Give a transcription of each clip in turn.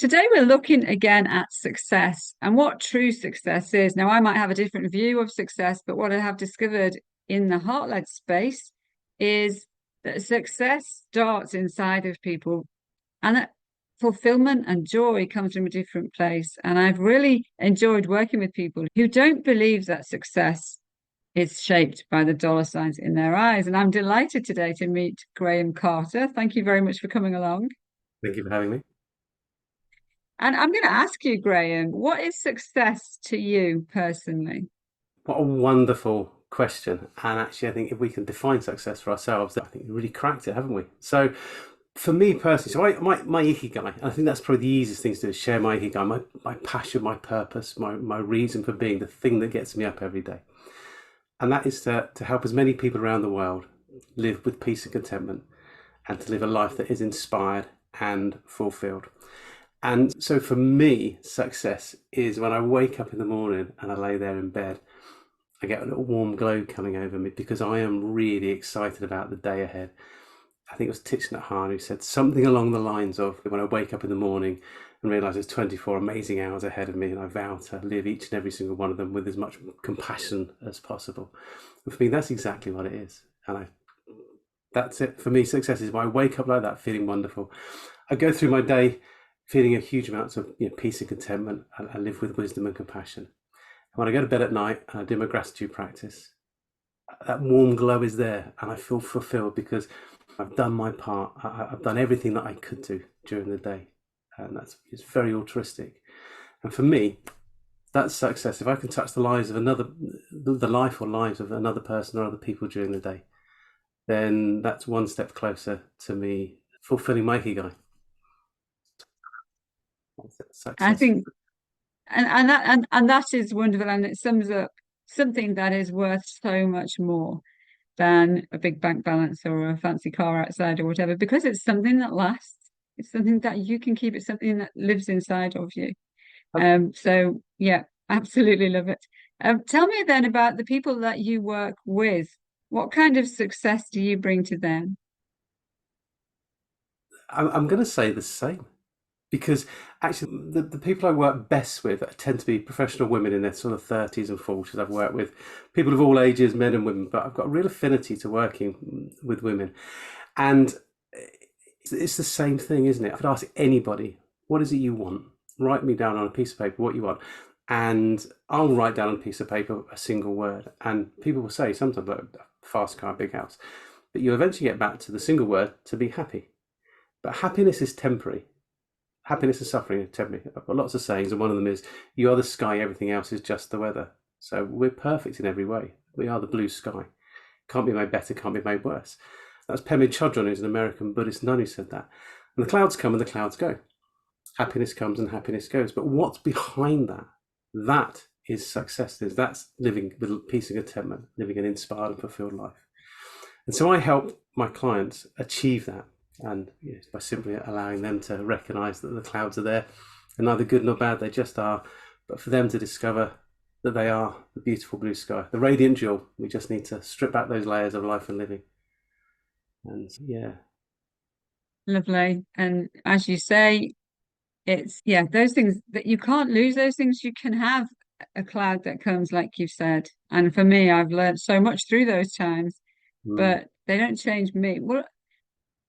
Today, we're looking again at success and what true success is. Now, I might have a different view of success, but what I have discovered in the heart-led space is that success starts inside of people and that fulfillment and joy comes from a different place. And I've really enjoyed working with people who don't believe that success is shaped by the dollar signs in their eyes. And I'm delighted today to meet Graham Carter. Thank you very much for coming along. Thank you for having me. And I'm going to ask you, Graham, what is success to you personally? What a wonderful question. And actually, I think if we can define success for ourselves, I think we really cracked it, haven't we? So, for me personally, my ikigai, and I think that's probably the easiest thing to do is share my ikigai, my passion, my purpose, my reason for being, the thing that gets me up every day. And that is to help as many people around the world live with peace and contentment and to live a life that is inspired and fulfilled. And so for me, success is when I wake up in the morning and I lay there in bed, I get a little warm glow coming over me because I am really excited about the day ahead. I think it was Thich Nhat Hanh who said something along the lines of, when I wake up in the morning and realise there's 24 amazing hours ahead of me, and I vow to live each and every single one of them with as much compassion as possible. And for me, that's exactly what it is. And that's it. For me, success is when I wake up like that, feeling wonderful. I go through my day feeling a huge amount of peace and contentment. I live with wisdom and compassion. And when I go to bed at night and I do my gratitude practice, that warm glow is there and I feel fulfilled because I've done my part. I've done everything that I could do during the day. And it's very altruistic. And for me, that's success. If I can touch the lives of the life or lives of another person or other people during the day, then that's one step closer to me fulfilling my ikigai. I Success. think, and that is wonderful, and it sums up something that is worth so much more than a big bank balance or a fancy car outside or whatever, because it's something that lasts. It's something that you can keep. It's something that lives inside of you. So yeah, absolutely love it. Tell me then about the people that you work with. What kind of success do you bring to them? I'm going to say the same because actually the people I work best with tend to be professional women in their sort of 30s and 40s. I've worked with people of all ages, men and women, but I've got a real affinity to working with women. And it's the same thing, isn't it? I could ask anybody, what is it you want? Write me down on a piece of paper what you want. And I'll write down on a piece of paper a single word. And people will say sometimes, like, a fast car, big house. But you eventually get back to the single word, to be happy. But happiness is temporary. Happiness and suffering are temporary. I've got lots of sayings, and one of them is, you are the sky, everything else is just the weather. So we're perfect in every way. We are the blue sky. Can't be made better, can't be made worse. That's Pema Chodron, who's an American Buddhist nun, who said that. And the clouds come and the clouds go. Happiness comes and happiness goes. But what's behind that? That is success. That's living with peace and contentment, living an inspired and fulfilled life. And so I help my clients achieve that. And by simply allowing them to recognize that the clouds are there and neither good nor bad, they just are. But for them to discover that they are the beautiful blue sky, the radiant jewel. We just need to strip back those layers of life and living. And yeah. Lovely. And as you say, it's those things that you can't lose, those things you can have a cloud that comes, like you've said. And for me, I've learned so much through those times, Mm. but they don't change me. Well,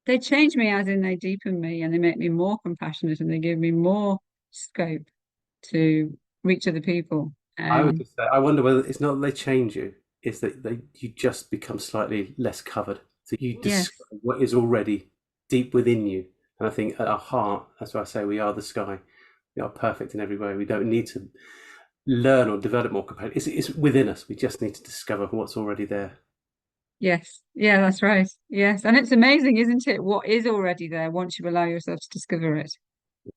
they change me as in they deepen me and they make me more compassionate and they give me more scope to reach other people. I would just say, I wonder whether it's not that they change you, it's that you just become slightly less covered. So you Yes, discover what is already deep within you. And I think at our heart, that's why I say we are the sky. We are perfect in every way. We don't need to learn or develop more compassion. It's within us. We just need to discover what's already there. yes, yeah, that's right. Yes, and it's amazing, isn't it? What is already there once you allow yourself to discover it.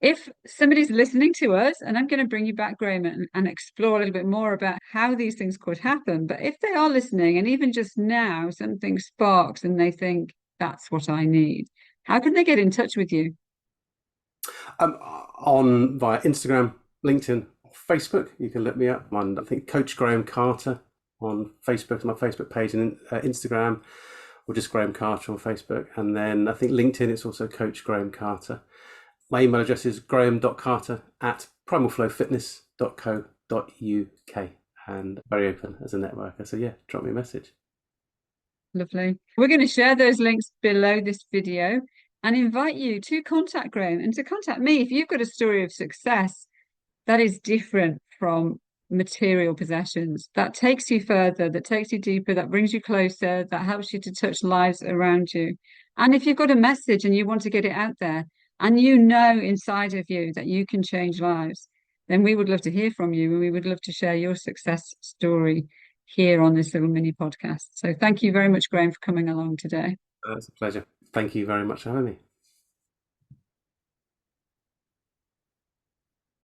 If somebody's listening to us, and I'm going to bring you back, Graham, and explore a little bit more about how these things could happen, but if they are listening and even just now something sparks and they think that's what I need, how can they get in touch with you? On via Instagram, LinkedIn, or Facebook, you can look me up. I think Coach Graham Carter on Facebook, my Facebook page, and Instagram, or just Graham Carter on Facebook. And then I think LinkedIn, it's also Coach Graham Carter. My email address is graham.carter@primalflowfitness.co.uk, and very open as a networker. So yeah, drop me a message. Lovely. We're going to share those links below this video and invite you to contact Graham and to contact me if you've got a story of success that is different from material possessions, that takes you further, that takes you deeper, that brings you closer, that helps you to touch lives around you. And if you've got a message and you want to get it out there, and you know inside of you that you can change lives, then we would love to hear from you, and we would love to share your success story here on this little mini podcast. So thank you very much, Graham, for coming along today. It's a pleasure. Thank you very much for having me.